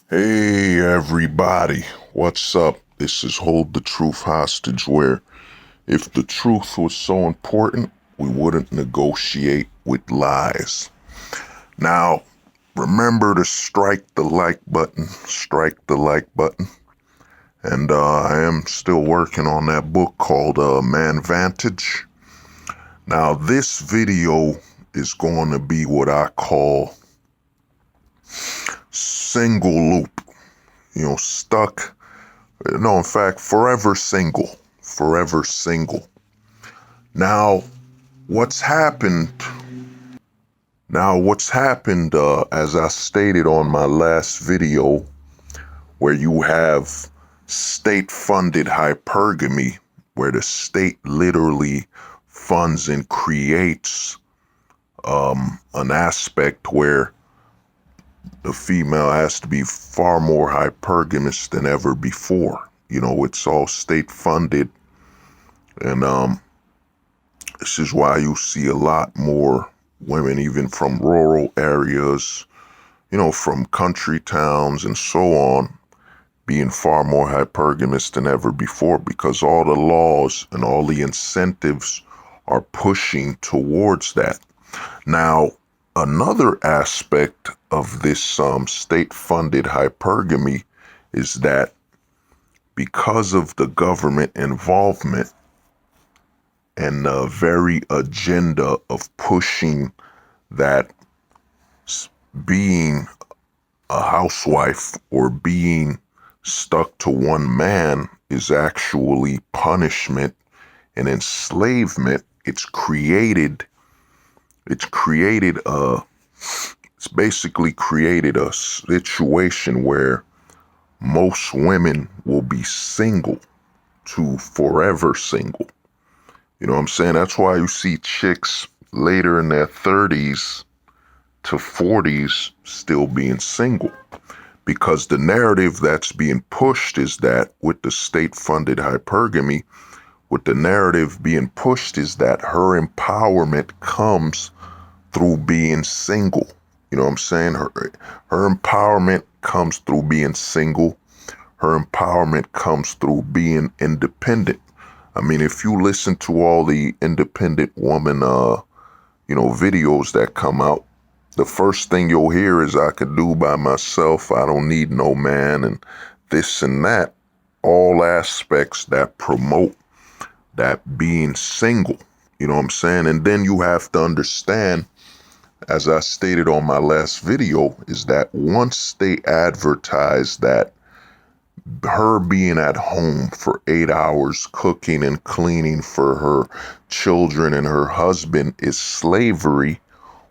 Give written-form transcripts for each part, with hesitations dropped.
Hey everybody, what's up? This is Hold the Truth Hostage, where if the truth was so important, we wouldn't negotiate with lies. Now, remember to strike the like button, And I am still working on that book called Manvantage. Now, this video is going to be what I call single loop, stuck. No, in fact, forever single. Forever single. Now, what's happened? As I stated on my last video, where you have state-funded hypergamy, where the state literally funds and creates an aspect where the female has to be far more hypergamous than ever before. It's all state-funded, and this is why you see a lot more women, even from rural areas, from country towns and so on, being far more hypergamous than ever before, because all the laws and all the incentives are pushing towards that. Now, another aspect of this state-funded hypergamy is that because of the government involvement and the very agenda of pushing that being a housewife or being stuck to one man is actually punishment and enslavement, it's basically created a situation where most women will be single to forever single. You know what I'm saying? That's why you see chicks later in their 30s to 40s still being single. Because the narrative that's being pushed is that with the state-funded hypergamy, with the narrative being pushed is that her empowerment comes through being single. You know what I'm saying? Her empowerment comes through being single. Her empowerment comes through being independent. I mean, if you listen to all the independent woman, videos that come out, the first thing you'll hear is I could do by myself. I don't need no man and this and that. All aspects that promote that being single. You know what I'm saying? And then you have to understand, as I stated on my last video, is that once they advertise that her being at home for 8 hours cooking and cleaning for her children and her husband is slavery,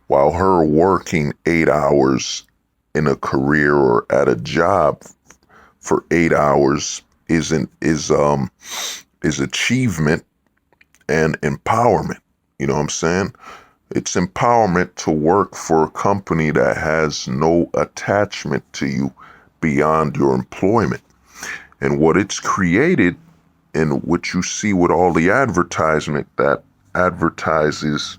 while her working 8 hours in a career or at a job for 8 hours is achievement and empowerment. You know what I'm saying? It's empowerment to work for a company that has no attachment to you beyond your employment. And what it's created, and what you see with all the advertisement that advertises,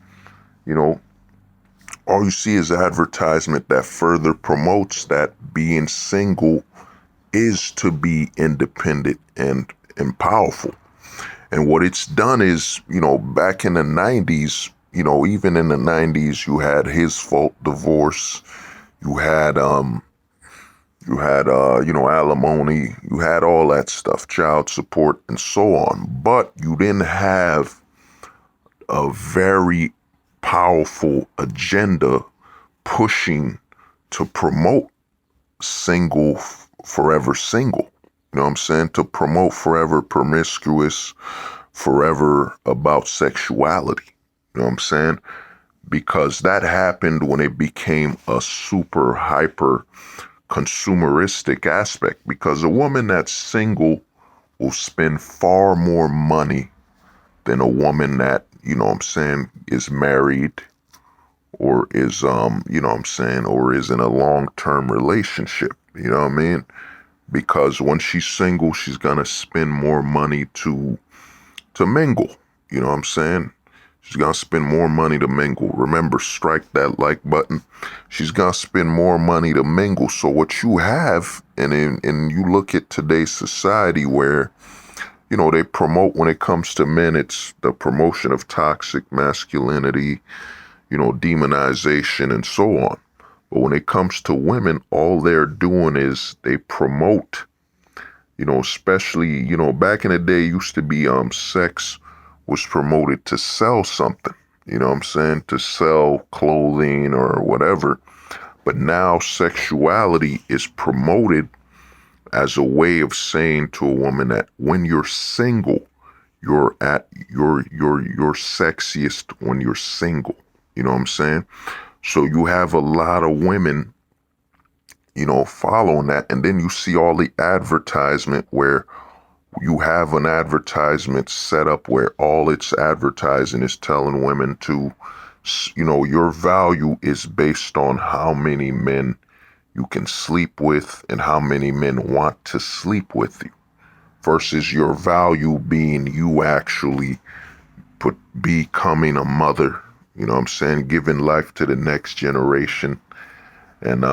all you see is advertisement that further promotes that being single is to be independent and powerful. And what it's done is, back in the 90s, even in the 90s, you had his fault divorce, you had alimony, you had all that stuff, child support and so on. But you didn't have a very powerful agenda pushing to promote forever single. You know what I'm saying? To promote forever promiscuous, forever about sexuality. You know what I'm saying? Because that happened when it became a super hyper consumeristic aspect, because a woman that's single will spend far more money than a woman that, is married or is, or is in a long-term relationship. You know what I mean? Because when she's single, she's going to spend more money to mingle. You know what I'm saying? She's gonna spend more money to mingle. Remember, strike that like button. She's gonna spend more money to mingle. So what you have, and you look at today's society where, they promote, when it comes to men, it's the promotion of toxic masculinity, demonization and so on. But when it comes to women, all they're doing is they promote, especially, back in the day used to be sex was promoted to sell something, you know what I'm saying? To sell clothing or whatever. But now sexuality is promoted as a way of saying to a woman that when you're single, you're at your sexiest when you're single. You know what I'm saying? So you have a lot of women, following that. And then you see all the advertisement where you have an advertisement set up where all its advertising is telling women to, your value is based on how many men you can sleep with and how many men want to sleep with you versus your value being you actually becoming a mother, you know what I'm saying, giving life to the next generation and,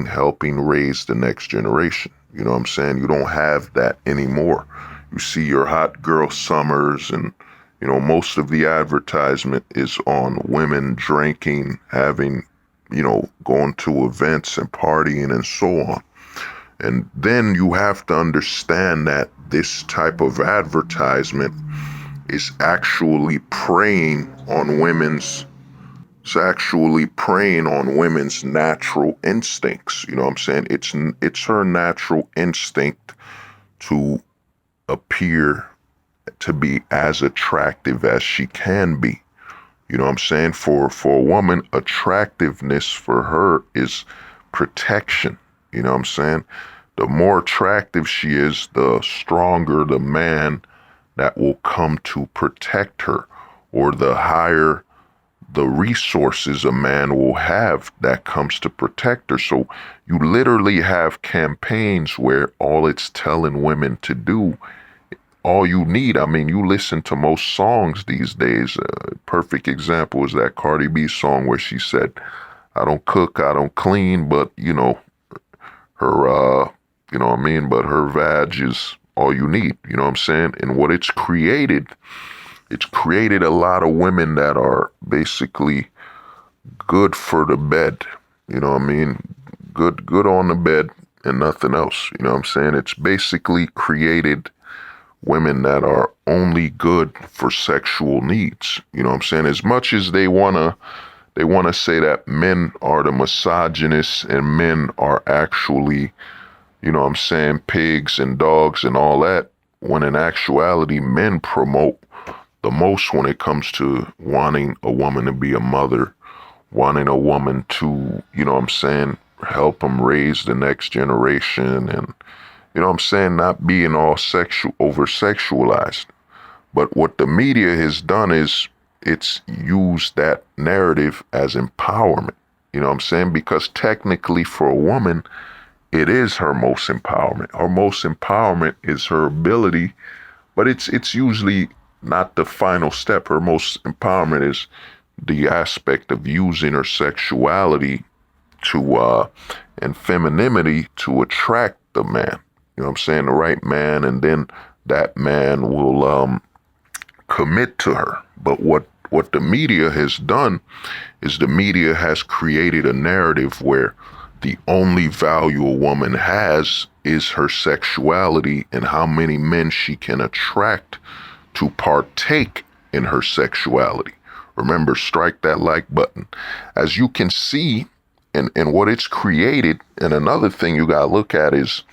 helping raise the next generation. You know what I'm saying? You don't have that anymore. You see your hot girl summers and, most of the advertisement is on women drinking, having, going to events and partying and so on. And then you have to understand that this type of advertisement is actually preying on women's it's actually preying on women's natural instincts. You know what I'm saying? It's her natural instinct to appear to be as attractive as she can be. You know what I'm saying? For a woman, attractiveness for her is protection. You know what I'm saying? The more attractive she is, the stronger the man that will come to protect her, or the higher the resources a man will have that comes to protect her. So you literally have campaigns where all it's telling women to do, all you need, I mean, you listen to most songs these days. Perfect example is that Cardi B song where she said, I don't cook, I don't clean, but, her, what I mean? But her vag is all you need, you know what I'm saying? And what it's created a lot of women that are basically good for the bed. You know what I mean? Good on the bed and nothing else. You know what I'm saying? It's basically created women that are only good for sexual needs. You know what I'm saying? As much as they wanna say that men are the misogynists and men are actually, you know what I'm saying, pigs and dogs and all that, when in actuality men promote the most when it comes to wanting a woman to be a mother, wanting a woman to, you know what I'm saying, help them raise the next generation and, you know what I'm saying, not being all over sexualized. But what the media has done is it's used that narrative as empowerment. You know what I'm saying? Because technically for a woman, it is her most empowerment. Her most empowerment is her ability, but it's usually not the final step. Her most empowerment is the aspect of using her sexuality to and femininity to attract the man. You know what I'm saying? The right man, and then that man will commit to her. But what the media has done is the media has created a narrative where the only value a woman has is her sexuality and how many men she can attract to partake in her sexuality. Remember, strike that like button. As you can see, and what it's created, and another thing you gotta look at is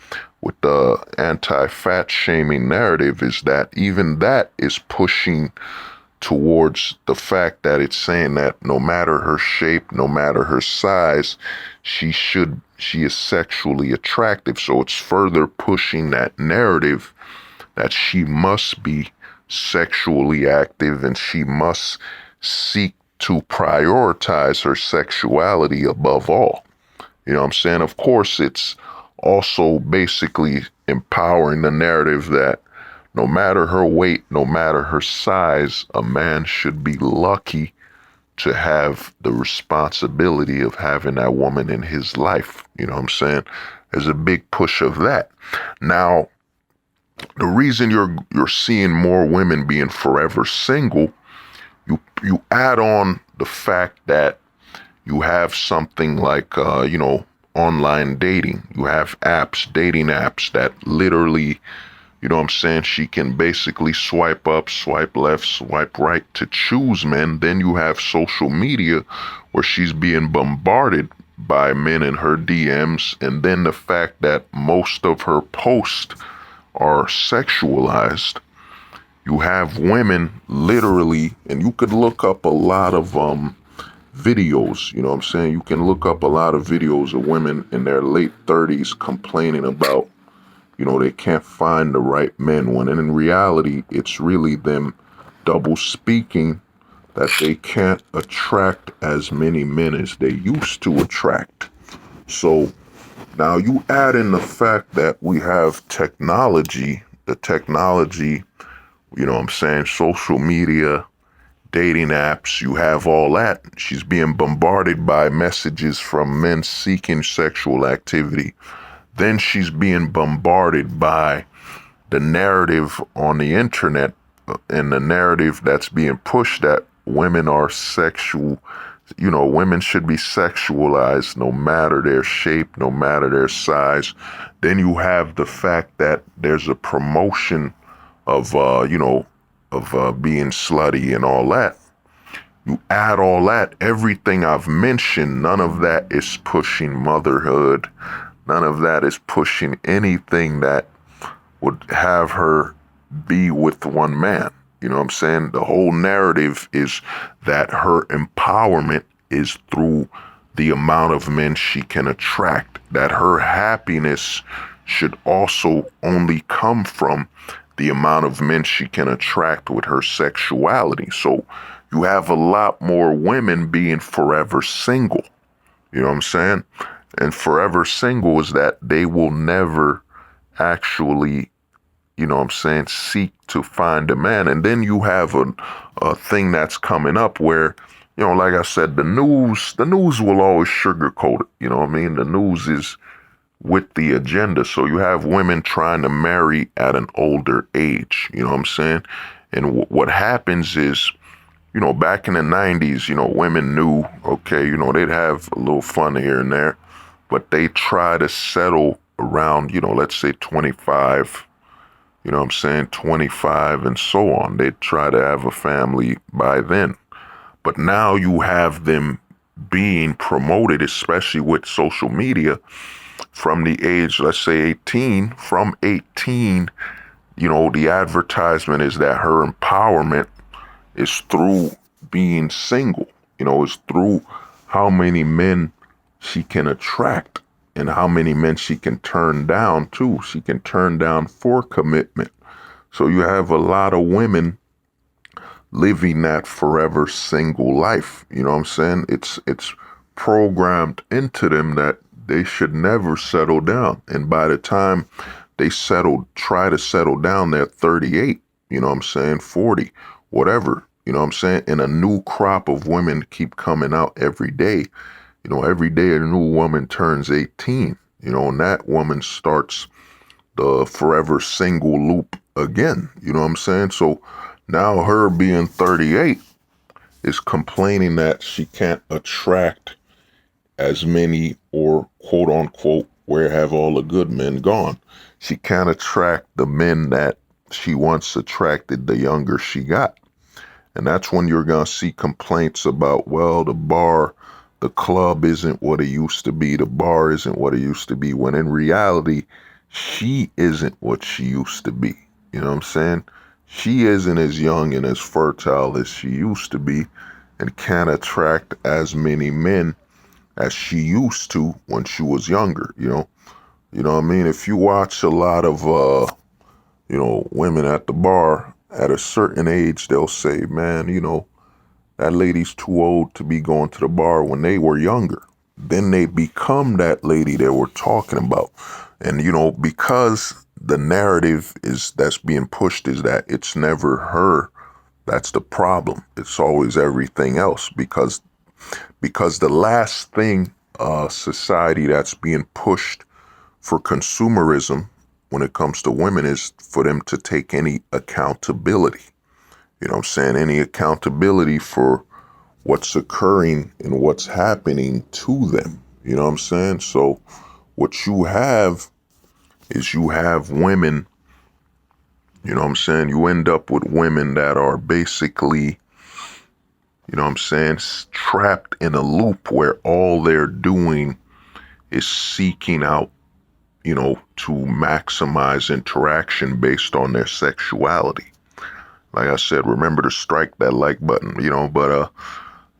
with the anti-fat shaming narrative is that even that is pushing towards the fact that it's saying that no matter her shape, no matter her size, she is sexually attractive. So it's further pushing that narrative that she must be sexually active and she must seek to prioritize her sexuality above all. You know what I'm saying? Of course, it's also basically empowering the narrative that No matter her weight, no matter her size, a man should be lucky to have the responsibility of having that woman in his life. You know what I'm saying? There's a big push of that. Now, the reason you're seeing more women being forever single, you add on the fact that you have something like online dating. You have dating apps that literally, you know what I'm saying, she can basically swipe up, swipe left, swipe right to choose men. Then you have social media where she's being bombarded by men in her DMs. And then the fact that most of her posts are sexualized. You have women literally, and you could look up a lot of videos, you know what I'm saying? You can look up a lot of videos of women in their late 30s complaining about, they can't find the right men, when in reality, it's really them double speaking that they can't attract as many men as they used to attract. So now you add in the fact that we have the technology, you know what I'm saying, social media, dating apps, you have all that. She's being bombarded by messages from men seeking sexual activity. Then she's being bombarded by the narrative on the internet and the narrative that's being pushed that women are sexual. Women should be sexualized no matter their shape, no matter their size. Then you have the fact that there's a promotion of, being slutty and all that. You add all that, everything I've mentioned, none of that is pushing motherhood. None of that is pushing anything that would have her be with one man. You know what I'm saying? The whole narrative is that her empowerment is through the amount of men she can attract, that her happiness should also only come from the amount of men she can attract with her sexuality. So you have a lot more women being forever single. You know what I'm saying? And forever single is that they will never actually, you know what I'm saying, seek to find a man. And then you have a thing that's coming up where, like I said, the news will always sugarcoat it. You know what I mean? The news is with the agenda. So you have women trying to marry at an older age. You know what I'm saying? And what happens is, back in the 90s, women knew, okay, they'd have a little fun here and there, but they try to settle around, let's say 25, 25 and so on. They try to have a family by then. But now you have them being promoted, especially with social media, from the age, let's say 18, from 18, the advertisement is that her empowerment is through being single, is through how many men she can attract and how many men she can turn down too. She can turn down for commitment. So you have a lot of women living that forever single life. You know what I'm saying? It's programmed into them that they should never settle down. And by the time they try to settle down, they're 38, you know what I'm saying, 40, whatever, you know what I'm saying? And a new crop of women keep coming out every day. Every day a new woman turns 18, and that woman starts the forever single loop again. You know what I'm saying? So now her being 38 is complaining that she can't attract as many, or quote unquote, where have all the good men gone? She can't attract the men that she once attracted the younger she got. And that's when you're going to see complaints about, well, the club isn't what it used to be. The bar isn't what it used to be. When in reality, she isn't what she used to be. You know what I'm saying? She isn't as young and as fertile as she used to be, and can't attract as many men as she used to when she was younger. You know what I mean? If you watch a lot of, women at the bar, at a certain age, they'll say, man, that lady's too old to be going to the bar when they were younger. then they become that lady that we're talking about. And, because the narrative that's being pushed is that it's never her that's the problem. It's always everything else because the last thing society that's being pushed for consumerism when it comes to women is for them to take any accountability. You know what I'm saying? Any accountability for what's occurring and what's happening to them. You know what I'm saying? So what you have is you have women, you know what I'm saying? You end up with women that are basically, you know what I'm saying, trapped in a loop where all they're doing is seeking out, to maximize interaction based on their sexuality. Like I said, remember to strike that like button, but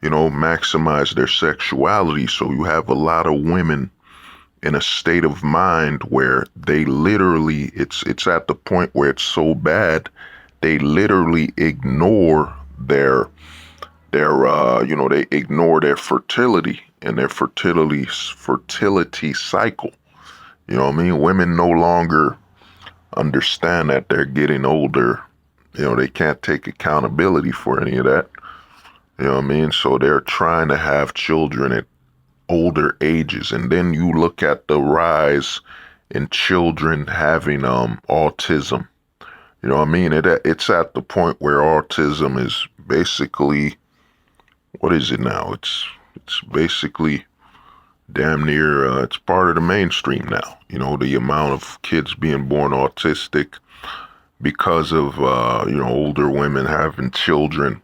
maximize their sexuality. So you have a lot of women in a state of mind where they literally, it's at the point where it's so bad, they literally ignore they ignore their fertility and their fertility cycle. You know what I mean? Women no longer understand that they're getting older. They can't take accountability for any of that. You know what I mean? So they're trying to have children at older ages. And then you look at the rise in children having autism. You know what I mean? It's at the point where autism is basically, what is it now? It's basically damn near, it's part of the mainstream now. The amount of kids being born autistic because of, older women having children.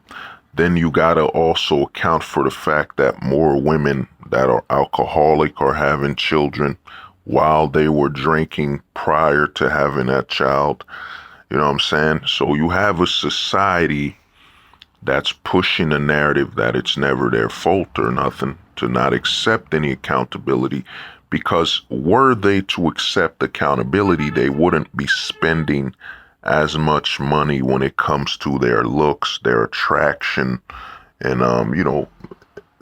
Then you gotta also account for the fact that more women that are alcoholic are having children while they were drinking prior to having that child. You know what I'm saying? So you have a society that's pushing a narrative that it's never their fault or nothing, to not accept any accountability, because were they to accept accountability, they wouldn't be spending as much money when it comes to their looks, their attraction, and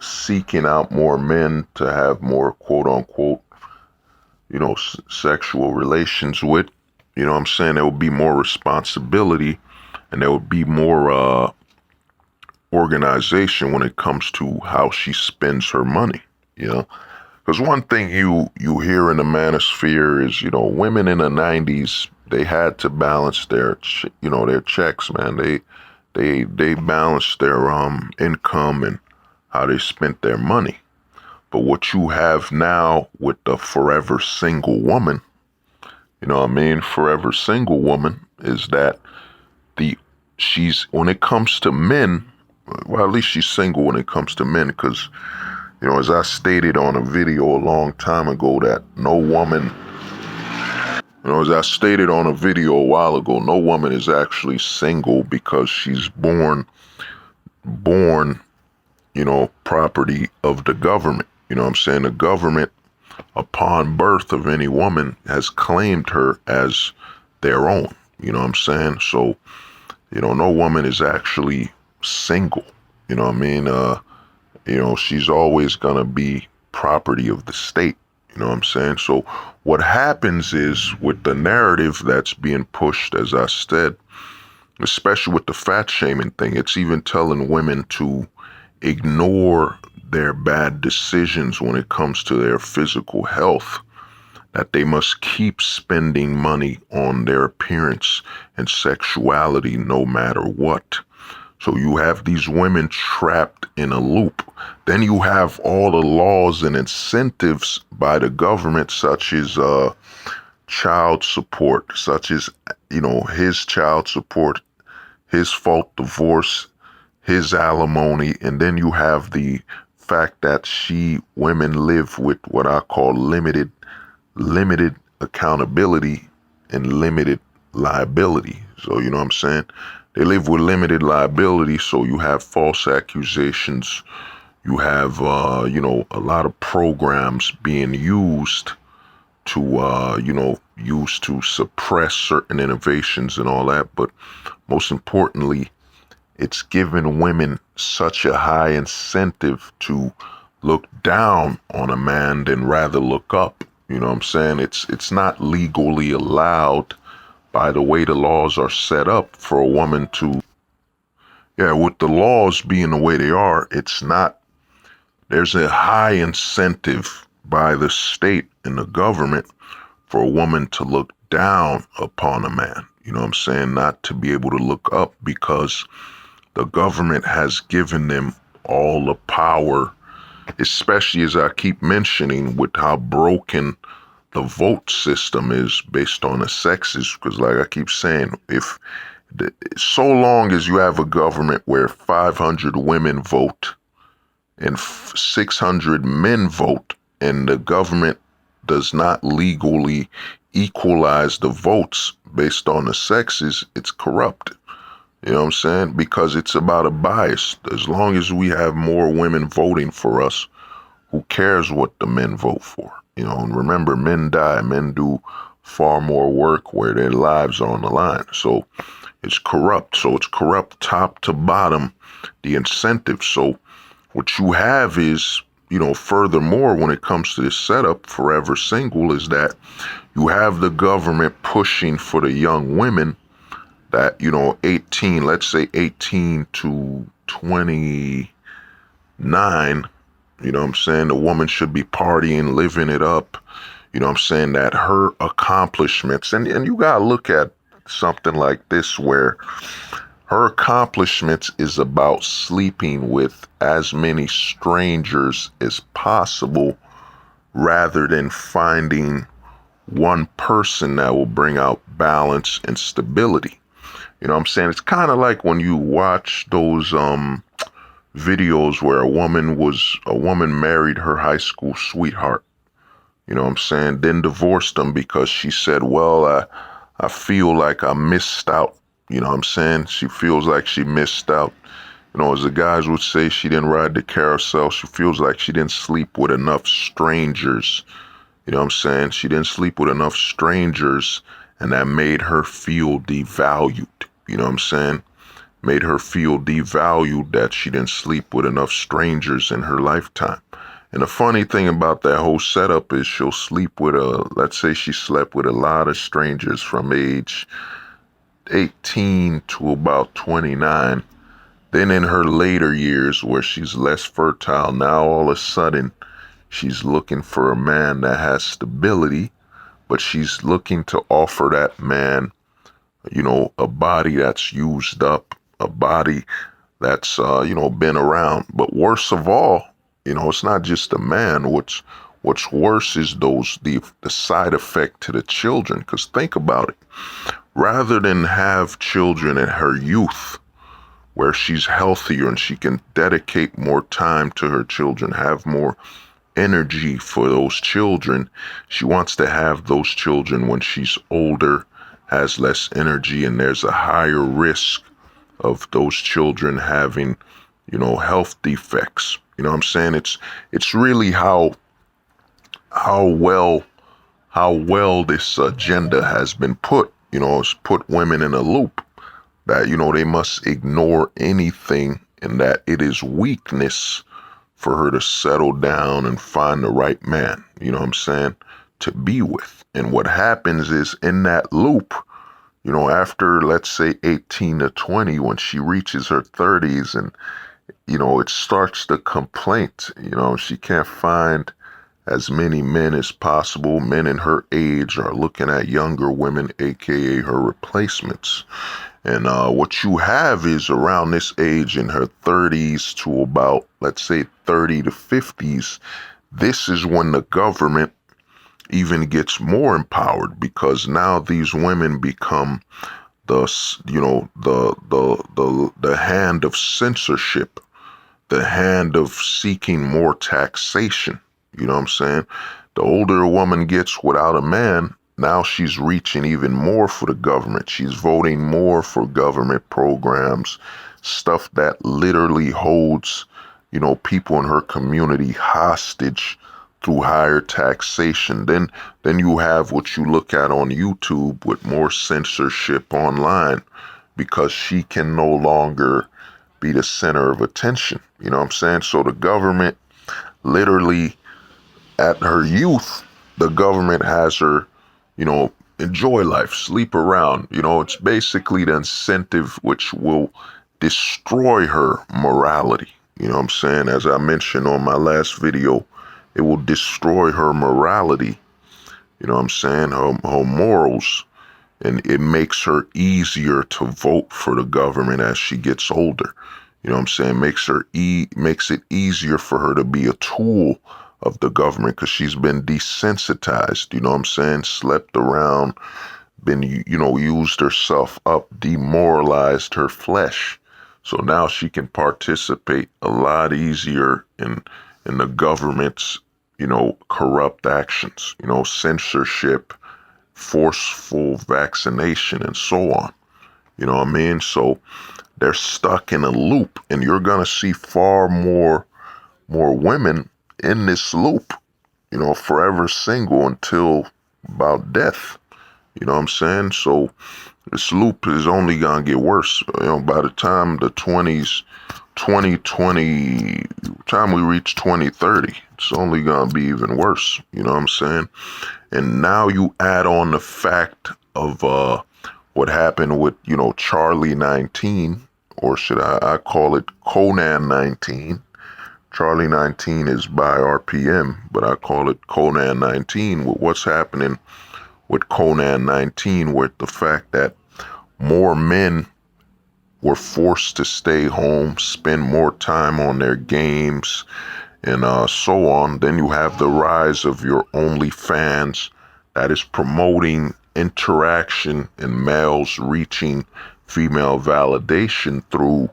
seeking out more men to have more quote unquote, sexual relations with. You know what I'm saying? There would be more responsibility and there would be more organization when it comes to how she spends her money, Because one thing you hear in the manosphere is, women in the 90s, they had to balance their checks, man. They balanced their income and how they spent their money. But what you have now with the forever single woman, you know what I mean? Forever single woman is that when it comes to men, well, at least she's single when it comes to men, because, as I stated on a video a long time ago, that no woman, as I stated on a video a while ago, no woman is actually single because she's born, property of the government. You know what I'm saying? The government, upon birth of any woman, has claimed her as their own. You know what I'm saying? So, no woman is actually single. You know what I mean? She's always gonna be property of the state. You know what I'm saying? So what happens is, with the narrative that's being pushed, as I said, especially with the fat shaming thing, it's even telling women to ignore their bad decisions when it comes to their physical health, that they must keep spending money on their appearance and sexuality no matter what. So you have these women trapped in a loop. Then you have all the laws and incentives by the government, such as child support, such as, his child support, his fault divorce, his alimony. And then you have the fact that women live with what I call limited accountability and limited liability. So, you know what I'm saying? They live with limited liability, so you have false accusations. You have, a lot of programs being used to suppress certain innovations and all that. But most importantly, it's given women such a high incentive to look down on a man than rather look up. You know what I'm saying? It's not legally allowed by the way the laws are set up for a woman to, yeah, with the laws being the way they are, it's not, there's a high incentive by the state and the government for a woman to look down upon a man. You know what I'm saying? Not to be able to look up, because the government has given them all the power, especially as I keep mentioning with how broken the vote system is based on the sexes. Because like I keep saying, if so long as you have a government where 500 women vote and 600 men vote, and the government does not legally equalize the votes based on the sexes, it's corrupt. You know what I'm saying? Because it's about a bias. As long as we have more women voting for us, who cares what the men vote for? You know, and remember, men die. Men do far more work where their lives are on the line. So it's corrupt. So it's corrupt top to bottom, the incentive. So what you have is, you know, furthermore, when it comes to this setup, Forever Single, is that you have the government pushing for the young women that, you know, 18, let's say 18 to 29, you know what I'm saying? The woman should be partying, living it up. You know what I'm saying? That her accomplishments, and you gotta look at something like this where her accomplishments is about sleeping with as many strangers as possible rather than finding one person that will bring out balance and stability. You know what I'm saying? It's kind of like when you watch those videos where a woman married her high school sweetheart. You know what I'm saying? Then divorced him because she said, well, I feel like I missed out. You know what I'm saying? She feels like she missed out. You know, as the guys would say, she didn't ride the carousel. She feels like she didn't sleep with enough strangers. You know what I'm saying? She didn't sleep with enough strangers, and that made her feel devalued. You know what I'm saying? Made her feel devalued that she didn't sleep with enough strangers in her lifetime. And the funny thing about that whole setup is she'll sleep with let's say she slept with a lot of strangers from age 18 to about 29. Then in her later years where she's less fertile, now all of a sudden she's looking for a man that has stability, but she's looking to offer that man, you know, a body that's used up, a body that's, you know, been around. But worst of all, you know, it's not just the man. What's worse is the side effect to the children. Because think about it. Rather than have children in her youth, where she's healthier and she can dedicate more time to her children, have more energy for those children, she wants to have those children when she's older, has less energy, and there's a higher risk of those children having, you know, health defects. You know what I'm saying? It's really how well this agenda has been put. You know, it's put women in a loop that, you know, they must ignore anything, and that it is weakness for her to settle down and find the right man, you know what I'm saying, to be with. And what happens is in that loop, you know, after, let's say 18 to 20, when she reaches her 30s, and, you know, it starts the complaint, you know, she can't find as many men as possible. Men in her age are looking at younger women, aka her replacements. And what you have is around this age, in her 30s to about, let's say, 30 to 50s, this is when the government even gets more empowered, because now these women become the, you know, the hand of censorship, the hand of seeking more taxation. You know what I'm saying? The older a woman gets without a man, now she's reaching even more for the government. She's voting more for government programs, stuff that literally holds, you know, people in her community hostage through higher taxation. Then you have what you look at on YouTube with more censorship online, because she can no longer be the center of attention. You know what I'm saying? So the government literally at her youth, the government has her, enjoy life, sleep around. It's basically the incentive which will destroy her morality. You know what I'm saying? As I mentioned on my last video, it will destroy her morality. You know what I'm saying? Her morals. And it makes her easier to vote for the government as she gets older. You know what I'm saying? Makes it easier for her to be a tool of the government because she's been desensitized. You know what I'm saying? Slept around, been, used herself up, demoralized her flesh. So now she can participate a lot easier in the government's, corrupt actions, censorship, forceful vaccination, and so on. You know what I mean? So they're stuck in a loop, and you're gonna see far more women in this loop, forever single until about death. You know what I'm saying? So this loop is only gonna get worse. By the time the 2020, time we reach 2030, it's only gonna be even worse. You know what I'm saying? And now you add on the fact of what happened with, Charlie 19, or should I call it Conan 19. Charlie 19 is by RPM, but I call it Conan 19 with what's happening with Conan 19, with the fact that more men were forced to stay home, spend more time on their games, and so on. Then you have the rise of your OnlyFans that is promoting interaction and males reaching female validation through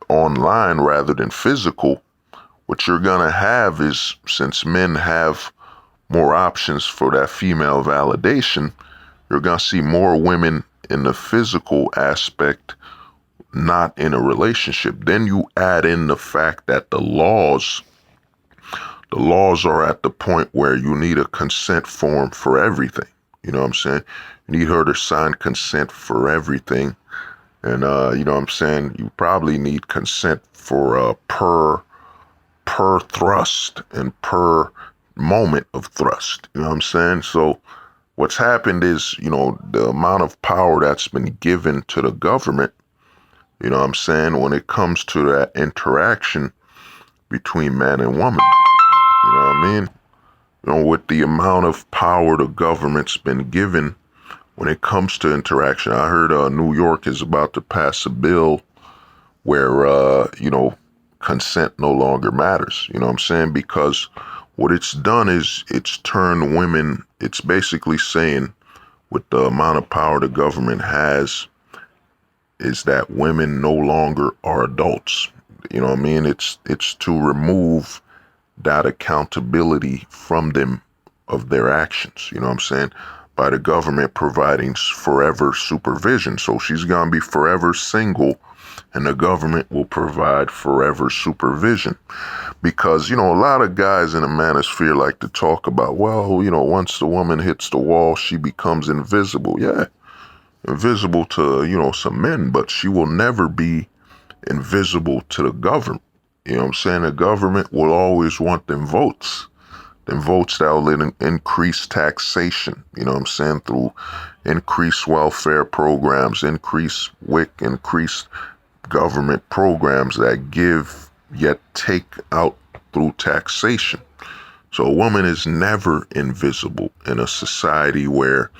online rather than physical. What you're going to have is, since men have more options for that female validation, you're going to see more women in the physical aspect, not in a relationship. Then you add in the fact that the laws are at the point where you need a consent form for everything. You know what I'm saying? You need her to sign consent for everything. And, you know what I'm saying? You probably need consent for per thrust and per moment of thrust. You know what I'm saying? So what's happened is, the amount of power that's been given to the government, you know what I'm saying, when it comes to that interaction between man and woman. You know what I mean? With the amount of power the government's been given when it comes to interaction. I heard New York is about to pass a bill where, consent no longer matters. You know what I'm saying? Because what it's done is it's turned women, it's basically saying with the amount of power the government has, is that women no longer are adults. You know what I mean? It's to remove that accountability from them of their actions, you know what I'm saying, by the government providing forever supervision. So she's going to be forever single, and the government will provide forever supervision. Because, a lot of guys in the manosphere like to talk about, well, once the woman hits the wall, she becomes invisible. Yeah, invisible to, some men, but she will never be invisible to the government. You know what I'm saying? The government will always want them votes that will increase taxation, you know what I'm saying, through increased welfare programs, increased WIC, increased government programs that give yet take out through taxation. So a woman is never invisible in a society where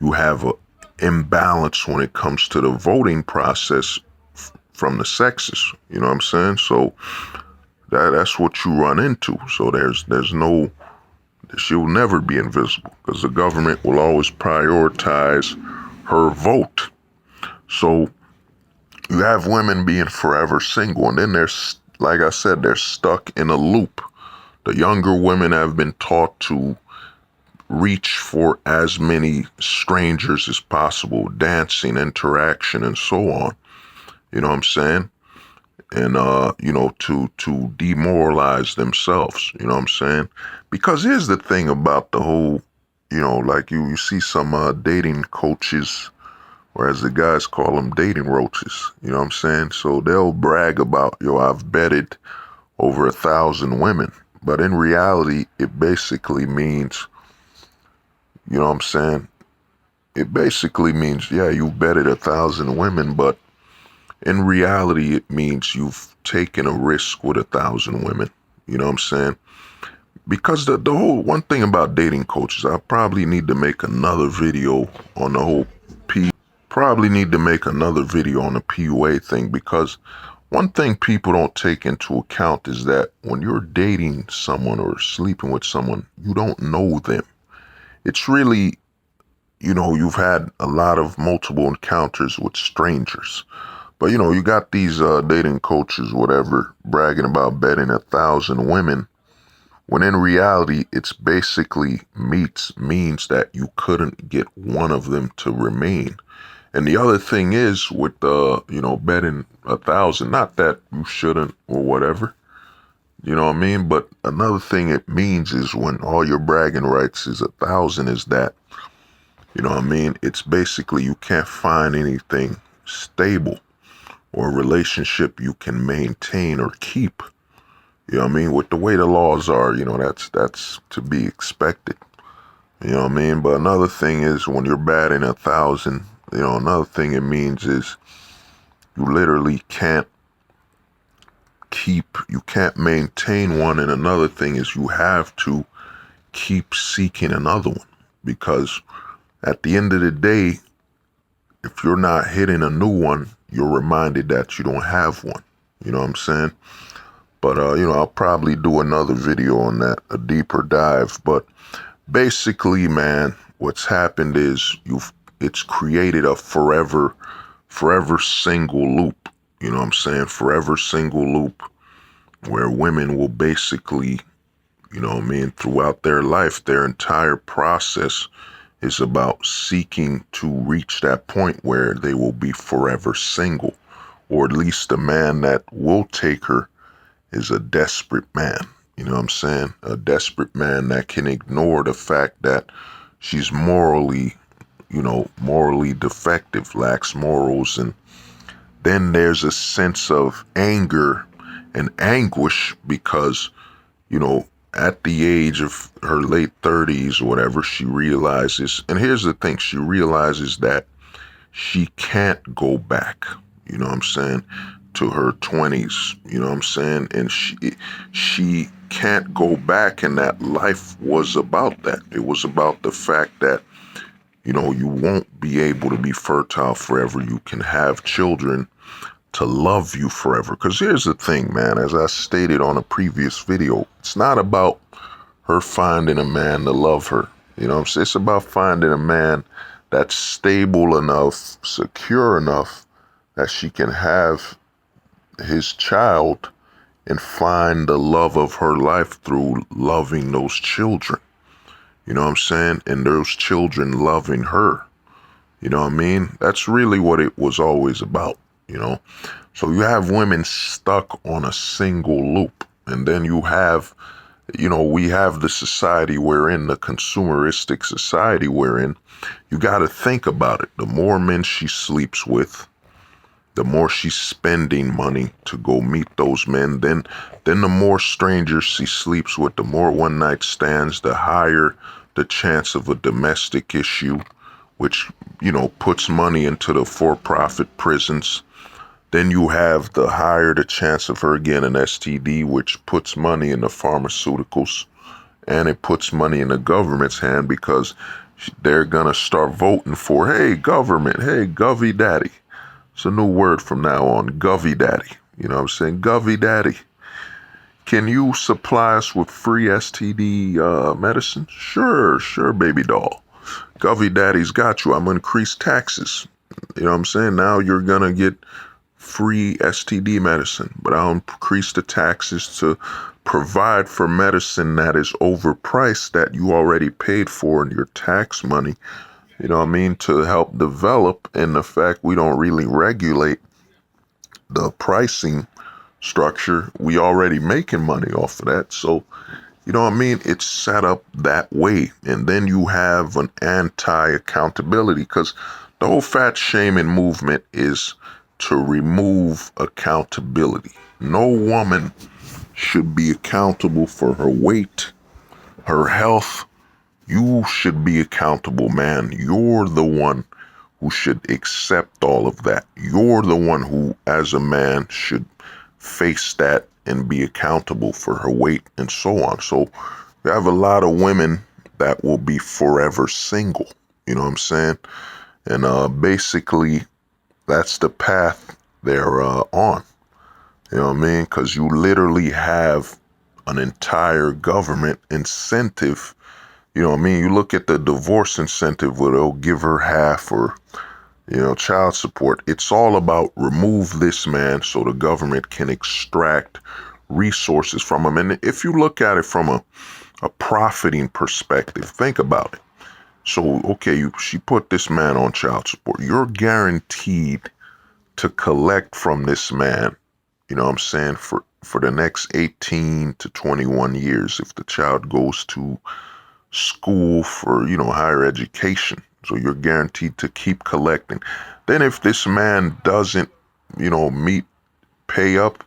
you have an imbalance when it comes to the voting process from the sexes, you know what I'm saying? So that's what you run into. So there's no, she'll never be invisible because the government will always prioritize her vote. So you have women being forever single, and then like I said, they're stuck in a loop. The younger women have been taught to reach for as many strangers as possible, dancing, interaction, and so on. You know what I'm saying? And to demoralize themselves, you know what I'm saying? Because here's the thing about the whole, like you see some dating coaches, or as the guys call them, dating roaches, you know what I'm saying? So they'll brag about, I've betted over 1,000 women, But in reality, it basically means, you know what I'm saying? It basically means, yeah, you've betted 1,000 women, but in reality, it means you've taken a risk with 1,000 women. You know what I'm saying? Because the whole one thing about dating coaches, I probably need to make another video on the whole probably need to make another video on the PUA thing, because one thing people don't take into account is that when you're dating someone or sleeping with someone, you don't know them. It's really, you've had a lot of multiple encounters with strangers. But, you got these dating coaches, whatever, bragging about betting 1,000 women, when in reality, it's basically means that you couldn't get one of them to remain. And the other thing is with betting 1,000, not that you shouldn't or whatever, you know what I mean? But another thing it means is when all your bragging rights is 1,000 is that, you know what I mean? It's basically you can't find anything stable or a relationship you can maintain or keep. You know what I mean? With the way the laws are, that's to be expected. You know what I mean? But another thing is when you're batting 1,000, another thing it means is you literally you can't maintain one. And another thing is you have to keep seeking another one, because at the end of the day, if you're not hitting a new one, you're reminded that you don't have one. You know what I'm saying? But, I'll probably do another video on that, a deeper dive. But basically, man, what's happened is it's created a forever single loop. You know what I'm saying? Forever single loop where women will basically, throughout their life, their entire process is about seeking to reach that point where they will be forever single, or at least the man that will take her is a desperate man. You know what I'm saying? A desperate man that can ignore the fact that she's morally defective, lacks morals. And then there's a sense of anger and anguish because, at the age of her late 30s or whatever, she realizes, and here's the thing, she realizes that she can't go back, you know what I'm saying, to her 20s, you know what I'm saying? And she can't go back, and that life was about that. It was about the fact that, you won't be able to be fertile forever. You can have children to love you forever. Because here's the thing, man, as I stated on a previous video, it's not about her finding a man to love her. You know what I'm saying? It's about finding a man that's stable enough, secure enough that she can have his child and find the love of her life through loving those children. You know what I'm saying? And those children loving her. You know what I mean? That's really what it was always about, So you have women stuck on a single loop. And then you have, we have the society we're in, the consumeristic society we're in. You got to think about it. The more men she sleeps with, the more she's spending money to go meet those men. Then the more strangers she sleeps with, the more one night stands, the higher the chance of a domestic issue, which, puts money into the for-profit prisons. Then you have the higher the chance of her getting an STD, which puts money in the pharmaceuticals, and it puts money in the government's hand because they're going to start voting for, hey, government, hey, Govy Daddy. It's a new word from now on, Govy Daddy. You know what I'm saying? Govy Daddy. Can you supply us with free STD medicine? Sure, baby doll. Govy Daddy's got you. I'm going to increase taxes. You know what I'm saying? Now you're going to get free STD medicine, but I'll increase the taxes to provide for medicine that is overpriced that you already paid for in your tax money. You know what I mean? To help develop, and the fact we don't really regulate the pricing structure, we already making money off of that. So, you know what I mean? It's set up that way. And then you have an anti-accountability, because the whole fat shaming movement is to remove accountability. No woman should be accountable for her weight, her health. You should be accountable, man. You're the one who should accept all of that. You're the one who, as a man, should face that and be accountable for her weight and so on. So you have a lot of women that will be forever single. You know what I'm saying? And basically, that's the path they're on. You know what I mean? Because you literally have an entire government incentive. You know what I mean? You look at the divorce incentive where they'll give her half or, child support. It's all about remove this man so the government can extract resources from him. And if you look at it from a profiting perspective, think about it. So, okay, she put this man on child support. You're guaranteed to collect from this man, you know what I'm saying, for the next 18 to 21 years if the child goes to school for, higher education. So you're guaranteed to keep collecting. Then if this man doesn't, pay up,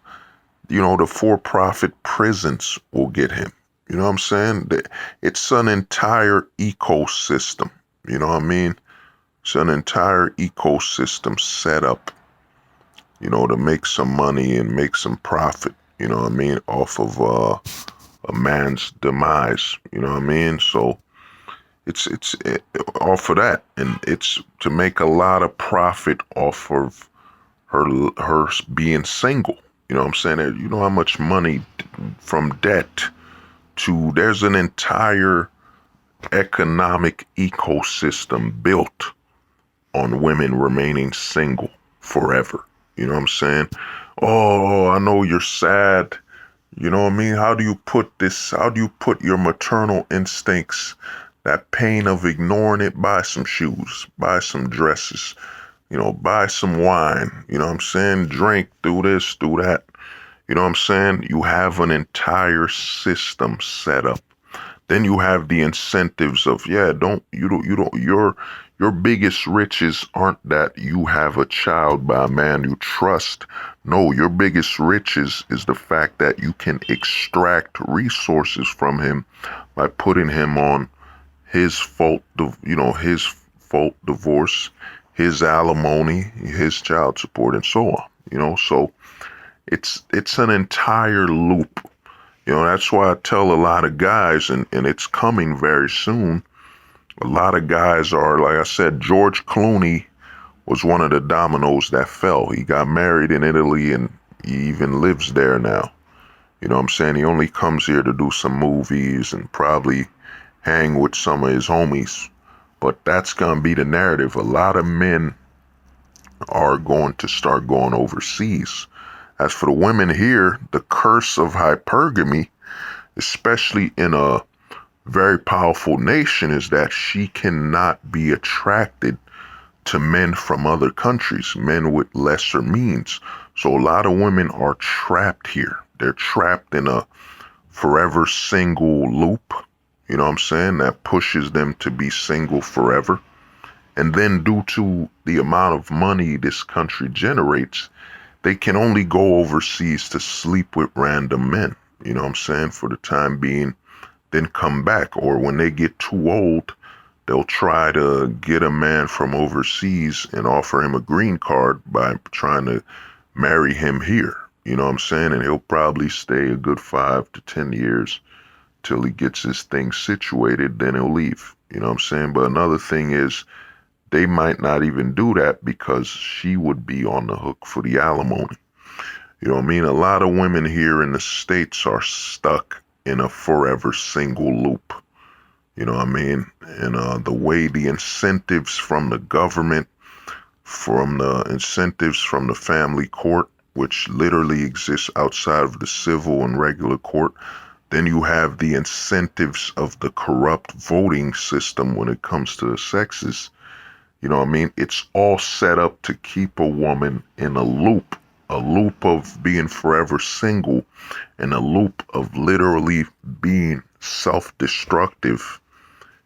the for-profit prisons will get him. You know what I'm saying? It's an entire ecosystem. You know what I mean? It's an entire ecosystem set up, to make some money and make some profit, you know what I mean, off of a man's demise, you know what I mean? So it's off of that, and it's to make a lot of profit off of her being single. You know what I'm saying? You know how much money from debt to there's an entire economic ecosystem built on women remaining single forever. You know what I'm saying? Oh, I know you're sad. You know what I mean? How do you put your maternal instincts, that pain of ignoring it, buy some shoes, buy some dresses, buy some wine, you know what I'm saying? Drink, do this, do that. You know what I'm saying? You have an entire system set up. Then you have the incentives of, your biggest riches aren't that you have a child by a man you trust. No, your biggest riches is the fact that you can extract resources from him by putting him on his his fault divorce, his alimony, his child support, and so on. So it's an entire loop. That's why I tell a lot of guys, and it's coming very soon. A lot of guys are, like I said, George Clooney was one of the dominoes that fell. He got married in Italy and he even lives there now. You know what I'm saying? He only comes here to do some movies and probably hang with some of his homies. But that's going to be the narrative. A lot of men are going to start going overseas. As for the women here, the curse of hypergamy, especially in a very powerful nation, is that she cannot be attracted to men from other countries, men with lesser means. So a lot of women are trapped here. They're trapped in a forever single loop, you know what I'm saying, that pushes them to be single forever. And then due to the amount of money this country generates, they can only go overseas to sleep with random men, you know what I'm saying, for the time being, then come back. Or when they get too old, they'll try to get a man from overseas and offer him a green card by trying to marry him here. You know what I'm saying? And he'll probably stay a good 5 to 10 years till he gets his things situated. Then he'll leave. You know what I'm saying? But another thing is they might not even do that because she would be on the hook for the alimony. You know what I mean? A lot of women here in the States are stuck in a forever single loop. You know what I mean? And the way the incentives from the government, from the incentives from the family court, which literally exists outside of the civil and regular court, then you have the incentives of the corrupt voting system when it comes to the sexes. You know what I mean? It's all set up to keep a woman in a loop of being forever single, and a loop of literally being self-destructive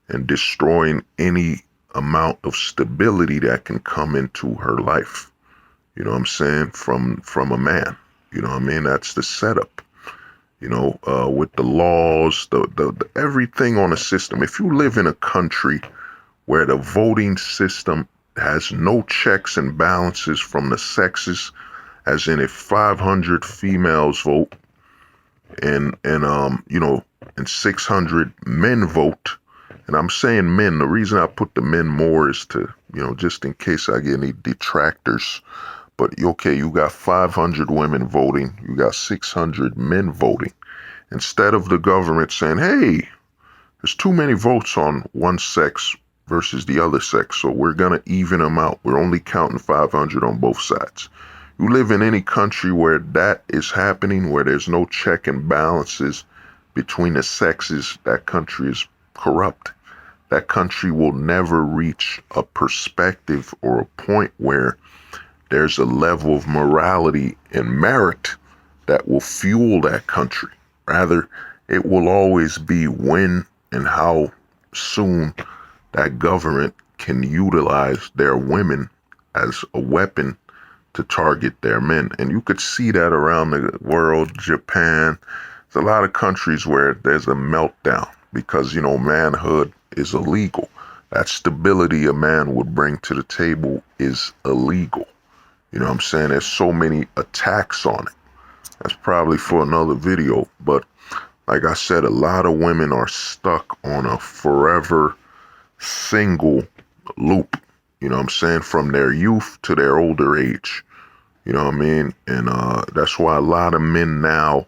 and destroying any amount of stability that can come into her life. You know what I'm saying? From a man. You know what I mean? That's the setup. with the laws, the everything on the system. If you live in a country where the voting system has no checks and balances from the sexes, as in if 500 females vote and 600 men vote, and I'm saying men, the reason I put the men more is to, just in case I get any detractors. But okay, you got 500 women voting, you got 600 men voting. Instead of the government saying, hey, there's too many votes on one sex versus the other sex, so we're going to even them out. We're only counting 500 on both sides. You live in any country where that is happening, where there's no check and balances between the sexes, that country is corrupt. That country will never reach a perspective or a point where there's a level of morality and merit that will fuel that country. Rather, it will always be when and how soon that government can utilize their women as a weapon to target their men. And you could see that around the world. Japan, there's a lot of countries where there's a meltdown because, manhood is illegal. That stability a man would bring to the table is illegal. You know what I'm saying? There's so many attacks on it. That's probably for another video. But like I said, a lot of women are stuck on a forever single loop. You know what I'm saying? From their youth to their older age. You know what I mean? And that's why a lot of men now,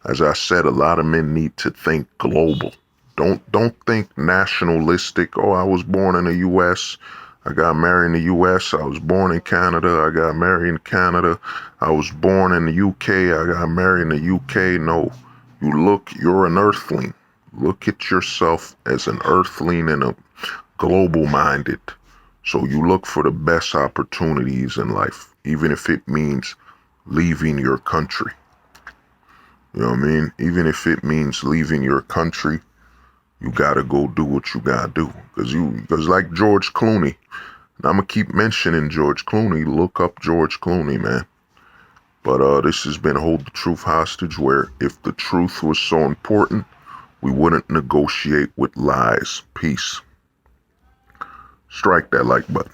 as I said, a lot of men need to think global. Don't think nationalistic. Oh, I was born in the U.S. I got married in the U.S. I was born in Canada. I got married in Canada. I was born in the U.K. I got married in the U.K. No, you're an earthling. Look at yourself as an earthling and a global minded. So you look for the best opportunities in life, even if it means leaving your country. You know what I mean? Even if it means leaving your country, you gotta go do what you gotta do. Because like George Clooney, and I'm gonna keep mentioning George Clooney. Look up George Clooney, man. But this has been Hold the Truth Hostage, where if the truth was so important, we wouldn't negotiate with lies. Peace. Strike that like button.